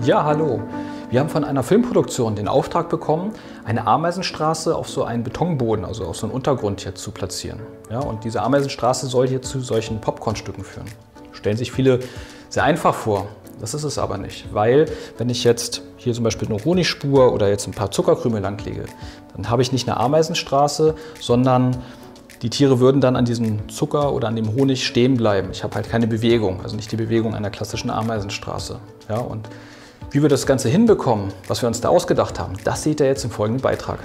Ja, hallo. Wir haben von einer Filmproduktion den Auftrag bekommen, eine Ameisenstraße auf so einen Betonboden, also auf so einen Untergrund hier zu platzieren. Ja, und diese Ameisenstraße soll hier zu solchen Popcornstücken führen. Stellen sich viele sehr einfach vor. Das ist es aber nicht, weil wenn ich jetzt hier zum Beispiel eine Honigspur oder jetzt ein paar Zuckerkrümel langlege, dann habe ich nicht eine Ameisenstraße, sondern die Tiere würden dann an diesem Zucker oder an dem Honig stehen bleiben. Ich habe halt keine Bewegung, also nicht die Bewegung einer klassischen Ameisenstraße. Ja, und wie wir das Ganze hinbekommen, was wir uns da ausgedacht haben, das seht ihr jetzt im folgenden Beitrag.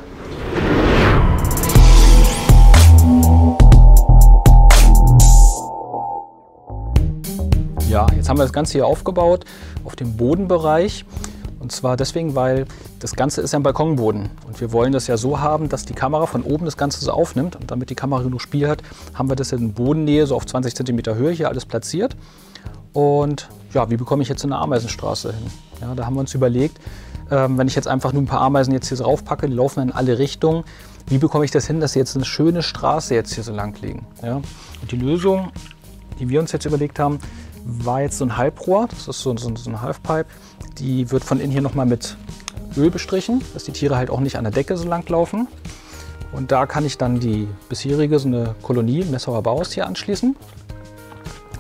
Ja, jetzt haben wir das Ganze hier aufgebaut auf dem Bodenbereich. Und zwar deswegen, weil das Ganze ist ja ein Balkonboden. Und wir wollen das ja so haben, dass die Kamera von oben das Ganze so aufnimmt. Und damit die Kamera genug Spiel hat, haben wir das in Bodennähe, so auf 20 cm Höhe hier alles platziert. Und ja, wie bekomme ich jetzt eine Ameisenstraße hin? Ja, da haben wir uns überlegt, wenn ich jetzt einfach nur ein paar Ameisen jetzt hier drauf packe, die laufen in alle Richtungen, wie bekomme ich das hin, dass sie jetzt eine schöne Straße jetzt hier so lang liegen? Ja? Und die Lösung, die wir uns jetzt überlegt haben, war jetzt so ein Halbrohr, das ist so ein Halfpipe, die wird von innen hier nochmal mit Öl bestrichen, dass die Tiere halt auch nicht an der Decke so lang laufen. Und da kann ich dann die bisherige, so eine Kolonie Messauer Bauhaus hier anschließen.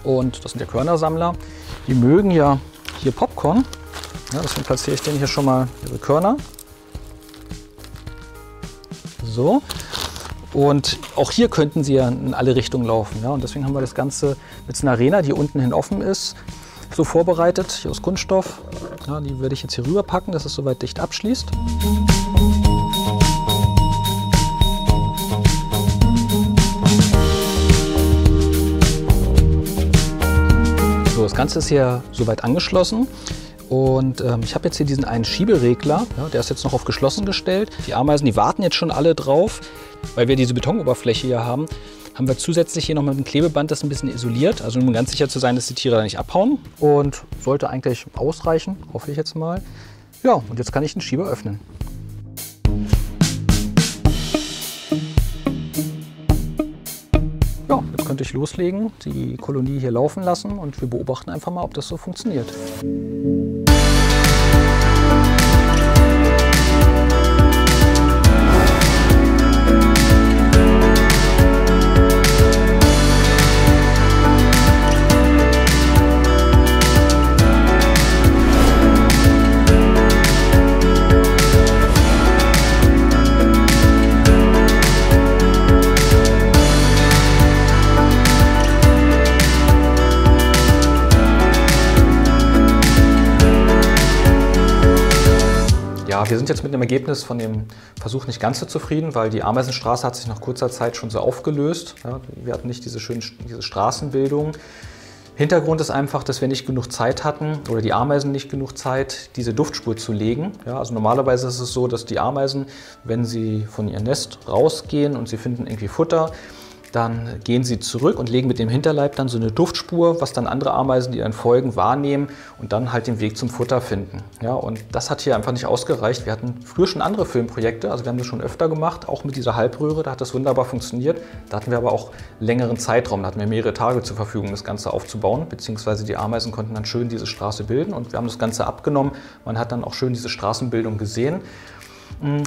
Und das sind ja Körnersammler, die mögen ja hier Popcorn. Ja, deswegen platziere ich denen hier schon mal ihre Körner. So. Und auch hier könnten sie ja in alle Richtungen laufen. Ja? Und deswegen haben wir das Ganze mit so einer Arena, die unten hin offen ist, so vorbereitet, hier aus Kunststoff. Ja, die werde ich jetzt hier rüber packen, dass es soweit dicht abschließt. So, das Ganze ist hier soweit angeschlossen. Und ich habe jetzt hier diesen einen Schieberegler, ja, der ist jetzt noch auf geschlossen gestellt. Die Ameisen, die warten jetzt schon alle drauf, weil wir diese Betonoberfläche hier haben wir zusätzlich hier noch mit einem Klebeband das ein bisschen isoliert, also um ganz sicher zu sein, dass die Tiere da nicht abhauen. Und sollte eigentlich ausreichen, hoffe ich jetzt mal. Ja, und jetzt kann ich den Schieber öffnen. Ja, jetzt könnte ich loslegen, die Kolonie hier laufen lassen und wir beobachten einfach mal, ob das so funktioniert. Ja, wir sind jetzt mit dem Ergebnis von dem Versuch nicht ganz so zufrieden, weil die Ameisenstraße hat sich nach kurzer Zeit schon so aufgelöst. Ja, wir hatten nicht diese Straßenbildung. Hintergrund ist einfach, dass wir nicht genug Zeit hatten oder die Ameisen nicht genug Zeit, diese Duftspur zu legen. Ja, also normalerweise ist es so, dass die Ameisen, wenn sie von ihrem Nest rausgehen und sie finden irgendwie Futter, dann gehen sie zurück und legen mit dem Hinterleib dann so eine Duftspur, was dann andere Ameisen, die dann folgen, wahrnehmen und dann halt den Weg zum Futter finden. Ja, und das hat hier einfach nicht ausgereicht. Wir hatten früher schon andere Filmprojekte, also wir haben das schon öfter gemacht, auch mit dieser Halbröhre, da hat das wunderbar funktioniert. Da hatten wir aber auch längeren Zeitraum, da hatten wir mehrere Tage zur Verfügung, das Ganze aufzubauen, beziehungsweise die Ameisen konnten dann schön diese Straße bilden und wir haben das Ganze abgenommen. Man hat dann auch schön diese Straßenbildung gesehen.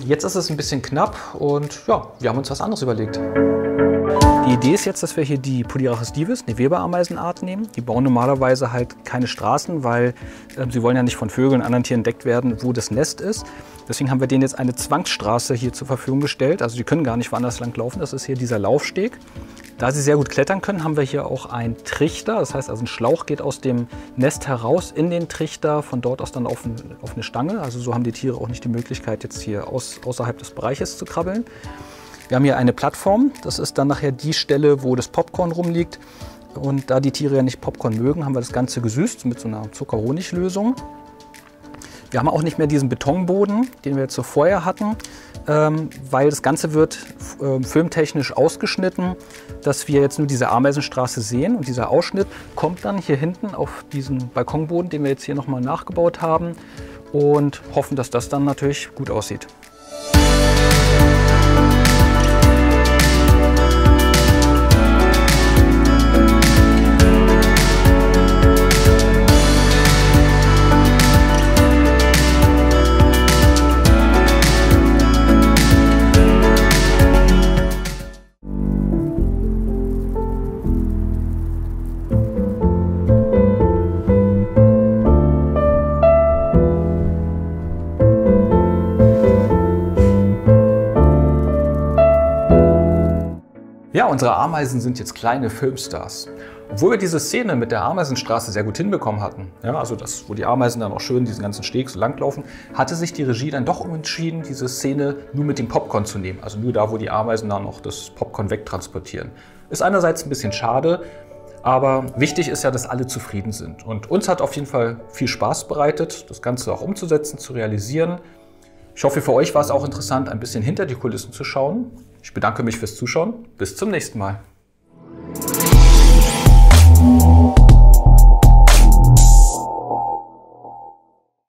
Jetzt ist es ein bisschen knapp und ja, wir haben uns was anderes überlegt. Die Idee ist jetzt, dass wir hier die Polyarchus divis, eine Weberameisenart, nehmen. Die bauen normalerweise halt keine Straßen, weil sie wollen ja nicht von Vögeln und anderen Tieren entdeckt werden, wo das Nest ist. Deswegen haben wir denen jetzt eine Zwangsstraße hier zur Verfügung gestellt. Also die können gar nicht woanders lang laufen. Das ist hier dieser Laufsteg. Da sie sehr gut klettern können, haben wir hier auch einen Trichter. Das heißt also, ein Schlauch geht aus dem Nest heraus in den Trichter, von dort aus dann auf eine Stange. Also so haben die Tiere auch nicht die Möglichkeit, jetzt hier außerhalb des Bereiches zu krabbeln. Wir haben hier eine Plattform, das ist dann nachher die Stelle, wo das Popcorn rumliegt. Und da die Tiere ja nicht Popcorn mögen, haben wir das Ganze gesüßt mit so einer Zucker-Honig-Lösung. Wir haben auch nicht mehr diesen Betonboden, den wir jetzt so vorher hatten, weil das Ganze wird filmtechnisch ausgeschnitten, dass wir jetzt nur diese Ameisenstraße sehen. Und dieser Ausschnitt kommt dann hier hinten auf diesen Balkonboden, den wir jetzt hier nochmal nachgebaut haben und hoffen, dass das dann natürlich gut aussieht. unsere Ameisen sind jetzt kleine Filmstars. Obwohl wir diese Szene mit der Ameisenstraße sehr gut hinbekommen hatten, ja, also das, wo die Ameisen dann auch schön diesen ganzen Steg so langlaufen, hatte sich die Regie dann doch entschieden, diese Szene nur mit dem Popcorn zu nehmen. Also nur da, wo die Ameisen dann noch das Popcorn wegtransportieren. Ist einerseits ein bisschen schade, aber wichtig ist ja, dass alle zufrieden sind. Und uns hat auf jeden Fall viel Spaß bereitet, das Ganze auch umzusetzen, zu realisieren. Ich hoffe, für euch war es auch interessant, ein bisschen hinter die Kulissen zu schauen. Ich bedanke mich fürs Zuschauen. Bis zum nächsten Mal.